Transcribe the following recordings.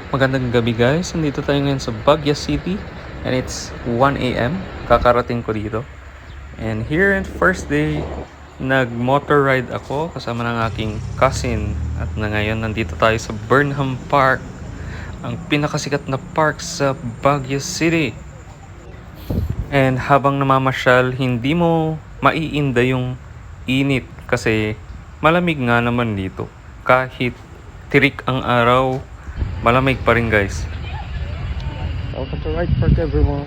Magandang gabi guys, nandito tayo ngayon sa Baguio City and it's 1 a.m. Kakarating ko dito. And here in first day, nag-motor ride ako kasama ng aking cousin. At na ngayon nandito tayo sa Burnham Park, ang pinakasikat na park sa Baguio City. And habang namamasyal, hindi mo maiinda yung init kasi malamig nga naman dito. Kahit tirik ang araw, malamig pa rin guys. Welcome to Ride Park everyone.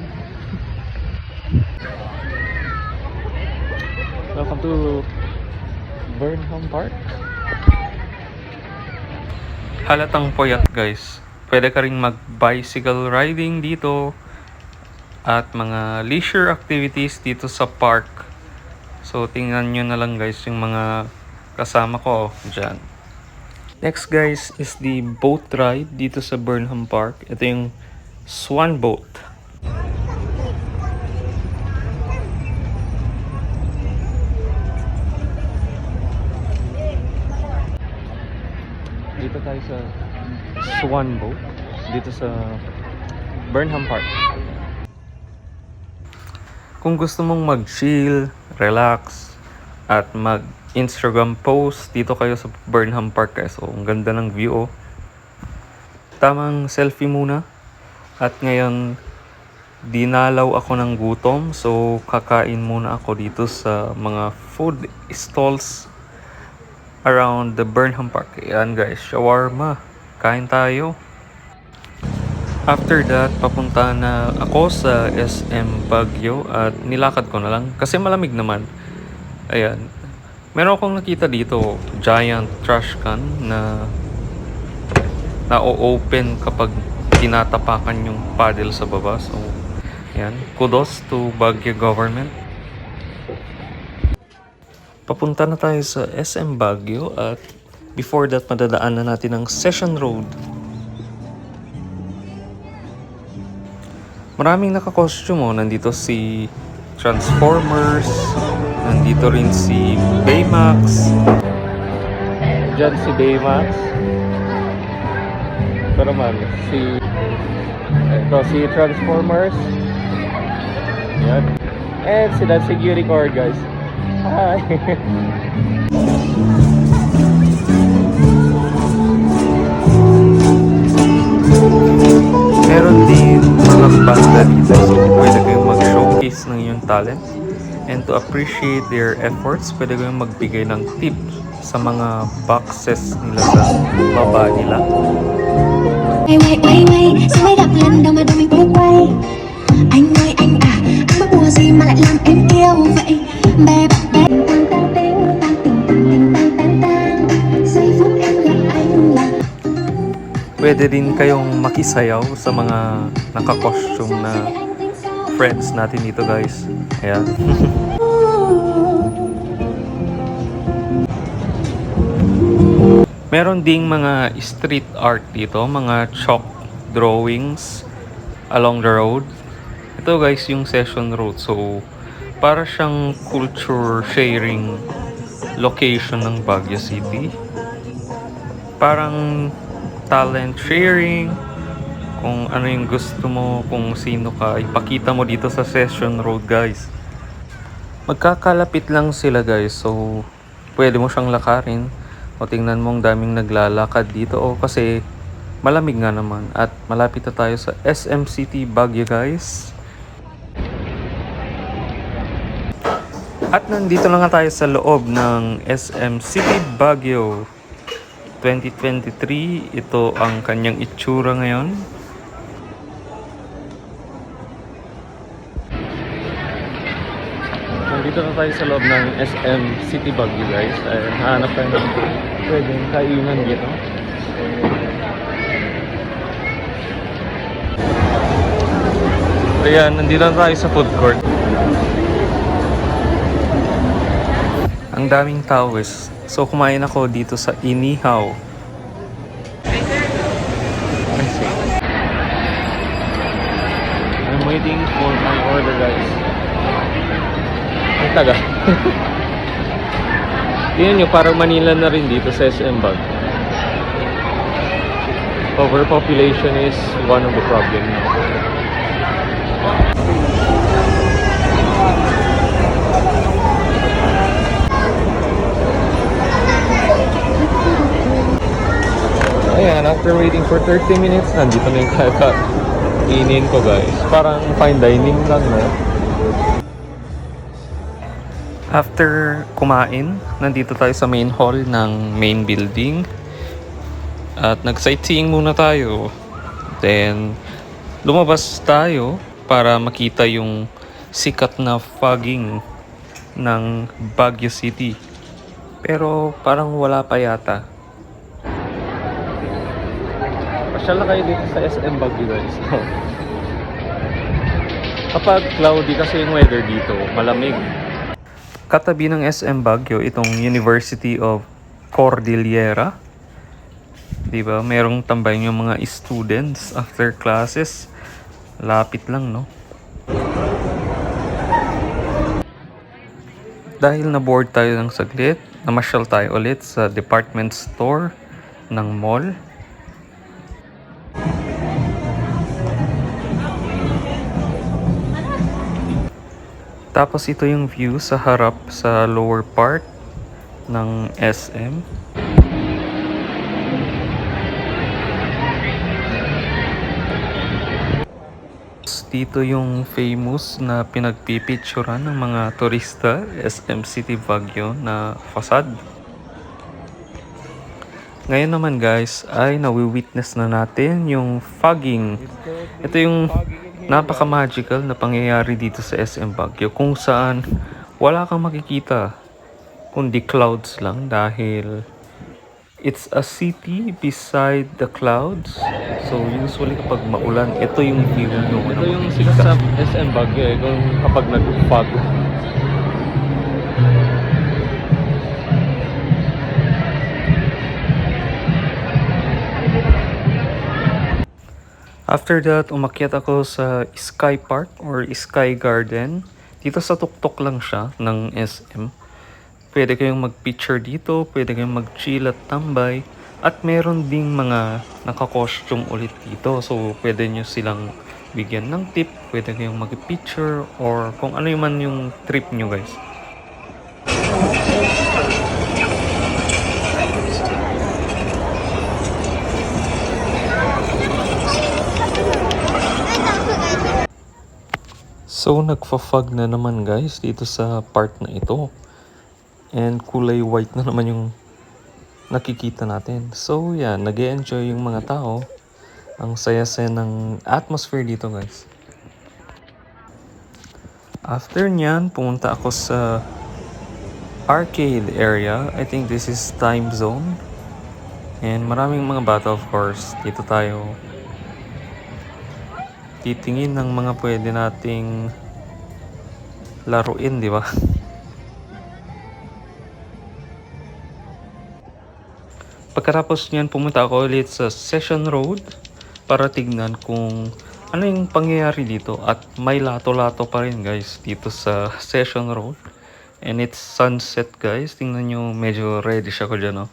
Welcome to Burnham Park. Halatang puyat guys. Pwede ka rin mag-bicycle riding dito at mga leisure activities dito sa park. So tingnan nyo na lang guys yung mga kasama ko dyan. Next guys is the boat ride dito sa Burnham Park. Ito yung Swan Boat. Dito tayo sa Swan Boat dito sa Burnham Park. Kung gusto mong mag-chill, relax, at mag-Instagram post, dito kayo sa Burnham Park guys. So, ang ganda ng view. Tamang selfie muna. At ngayon, dinalaw ako ng gutom. So, kakain muna ako dito sa mga food stalls around the Burnham Park. Ayan guys, shawarma. Kain tayo. After that, papunta na ako sa SM Baguio at nilakad ko na lang kasi malamig naman. Ayan. Meron akong nakita dito, giant trash can na na-open kapag tinatapakan yung paddle sa baba. So, ayan. Kudos to Baguio government. Papunta na tayo sa SM Baguio at before that, madadaan na natin ang Session Road. Maraming naka-costume. Nandito si Transformers, nandito rin si Baymax. Diyan si Baymax. Ito naman si Transformers. Yan. And si Dancing Unicorn guys. Hi. Meron din mga banda dito, so pwede kayong mag-showcase ng iyong talent. And to appreciate their efforts, pwede kayong magbigay ng tips sa mga boxes nila sa baba nila. Quay, sao mới gặp lần đầu mà đôi mình quay. Anh ơi anh à, anh bắt buộc gì mà lại làm em yêu vậy? Bé tang tang ting tang ting tang tang tang. Giây phút em gặp anh là. Pwede din kayong makisayaw sa mga naka-costume na friends natin dito guys. Ayan. Meron ding mga street art dito, mga chalk drawings along the road. Ito guys yung Session Road. So, para siyang culture sharing location ng Baguio City. Parang talent sharing, kung ano yung gusto mo, kung sino ka, ipakita mo dito sa Session Road guys. Magkakalapit lang sila guys, so pwede mo siyang lakarin. O tingnan mo, ang daming naglalakad dito kasi malamig nga naman. At malapit na tayo sa SM City Baguio guys. At nandito na nga tayo sa loob ng SM City Baguio 2023. Ito ang kanyang itsura ngayon. Nandito na tayo sa loob ng SM City Baguio guys. Hanap tayo ng pwedeng kainan dito. Ayan, nandito na tayo sa food court. Ang daming tao guys. So kumain ako dito sa Inihaw. I'm waiting for my order guys. Ang taga. Tingnan nyo, parang Manila na rin dito sa SM Baguio. Overpopulation is one of the problem now. Ayan, after waiting for 30 minutes, nandito na yung kakainin ko guys. Parang fine dining lang, no? After kumain, nandito tayo sa main hall ng main building. At nag-sightseeing muna tayo. Then, lumabas tayo para makita yung sikat na fogging ng Baguio City. Pero parang wala pa yata. Pasyal na kayo dito sa SM Baguio guys. Kapag cloudy kasi yung weather dito, malamig. Katabi ng SM Baguio itong University of Cordillera. Diba? Merong tambay yung mga students after classes. Lapit lang, no? Dahil na-bored tayo ng saglit, namasyal tayo ulit sa department store ng mall. Tapos ito yung view sa harap sa lower part ng SM. Dito yung famous na pinagpipicturan ng mga turista, SM City Baguio na facade. Ngayon naman guys ay nawi-witness na natin yung fogging. Ito yung napaka-magical na pangyayari dito sa SM Baguio kung saan wala kang makikita kundi clouds lang dahil it's a city beside the clouds. So usually kapag maulan, ito yung view nyo. Ito yung sikat sa SM Baguio kung kapag nag-fog. After that, umakyat ako sa Sky Park or Sky Garden. Dito sa tuktok lang siya ng SM. Pwede kayong mag-picture dito, pwede kayong mag-chill at tambay. At meron ding mga naka-costume ulit dito. So, pwede nyo silang bigyan ng tip, pwede kayong mag-picture, or kung ano man yung trip nyo guys. So, nagfa-fog na naman guys dito sa part na ito. And kulay white na naman yung nakikita natin. So, yan. Nag-e-enjoy yung mga tao. Ang saya-saya ng atmosphere dito guys. After nyan, pumunta ako sa arcade area. I think this is Time Zone. And maraming mga bata of course. Dito tayo titingin ng mga pwede nating laruin, di ba? Pagkatapos niyan, pumunta ako ulit sa Session Road para tignan kung ano yung pangyayari dito. At may lato-lato pa rin guys dito sa Session Road. And it's sunset guys. Tingnan nyo, medyo reddish ako dyan, no?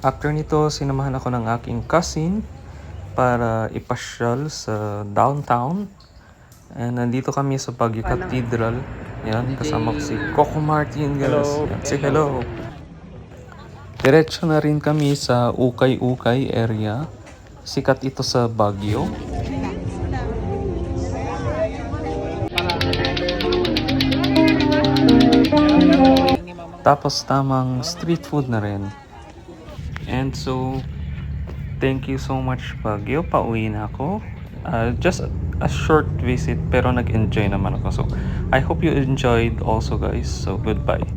After nito, sinamahan ako ng aking cousin para ipasyal sa downtown. And nandito kami sa Baguio Cathedral. Yan, kasama ko si Coco Martin guys. Yan, say hello. Diretso na rin kami sa Ukay-Ukay area. Sikat ito sa Baguio. Tapos tamang street food na rin. And so, thank you so much Baguio. Pauwi na ako. Just a short visit pero nag-enjoy naman ako. So, I hope you enjoyed also guys. So, goodbye.